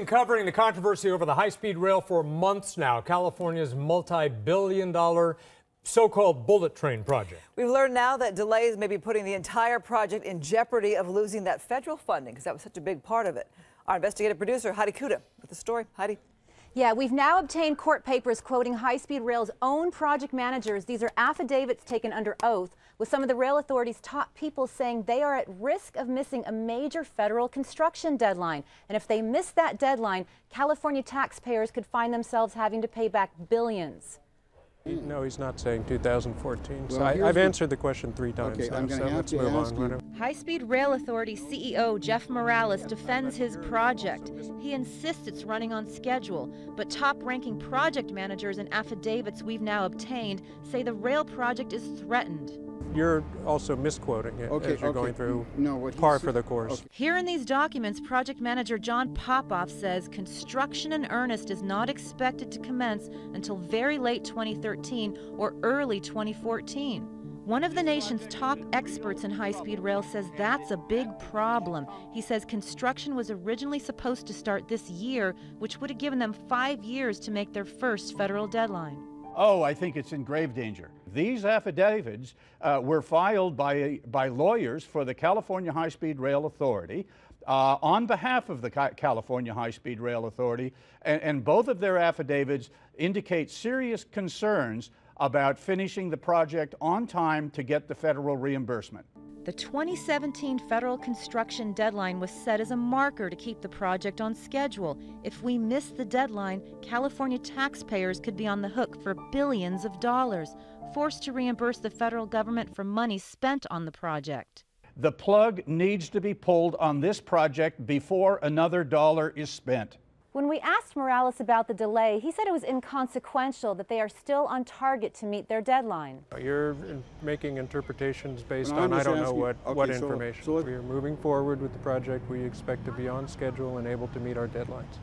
Covering the controversy over the high-speed rail for months now, California's multi-billion-dollar so-called bullet train project. We've learned now that delays may be putting the entire project in jeopardy of losing that federal funding because that was such a big part of it. Our investigative producer, Heidi Cuda, with the story. Heidi. Yeah, we've now obtained court papers quoting high-speed rail's own project managers. These are affidavits taken under oath with some of the rail authority's top people saying they are at risk of missing a major federal construction deadline. And if they miss that deadline, California taxpayers could find themselves having to pay back billions. No, he's not saying 2014. Well, so I've answered the question 3 times. Okay, now, I'm going so to have let's to move ask on. you. High-speed rail authority CEO Jeff Morales defends his project. He insists it's running on schedule, but top-ranking project managers and affidavits we've now obtained say the rail project is threatened. You're also misquoting it as you're going through par for the course. Okay. Here in these documents, project manager John Popoff says construction in earnest is not expected to commence until very late 2013 or early 2014. One of the nation's top experts in high-speed rail says that's a big problem. He says construction was originally supposed to start this year, which would have given them 5 years to make their first federal deadline. Oh, I think it's in grave danger. These affidavits were filed by lawyers for the California High-Speed Rail Authority on behalf of the California High-Speed Rail Authority, and both of their affidavits indicate serious concerns about finishing the project on time to get the federal reimbursement. The 2017 federal construction deadline was set as a marker to keep the project on schedule. If we miss the deadline, California taxpayers could be on the hook for billions of dollars, forced to reimburse the federal government for money spent on the project. The plug needs to be pulled on this project before another dollar is spent. When we asked Morales about the delay, he said it was inconsequential, that they are still on target to meet their deadline. You're making interpretations based Well, on I'm I don't just know asking- what okay, so- information. so We're moving forward with the project. We expect to be on schedule and able to meet our deadlines.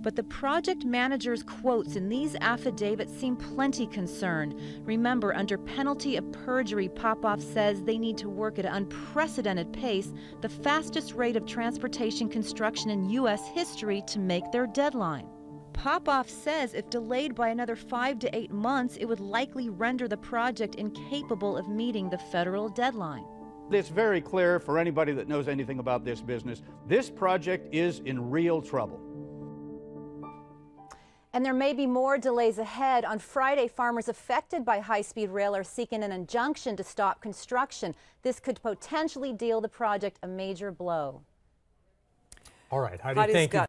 But the project manager's quotes in these affidavits seem plenty concerned. Remember, under penalty of perjury, Popoff says they need to work at an unprecedented pace, the fastest rate of transportation construction in U.S. history, to make their deadline. Popoff says if delayed by another 5 to 8 months, it would likely render the project incapable of meeting the federal deadline. It's very clear for anybody that knows anything about this business, this project is in real trouble. And there may be more delays ahead. On Friday, farmers affected by high-speed rail are seeking an injunction to stop construction. This could potentially deal the project a major blow. All right, Heidi, thank you.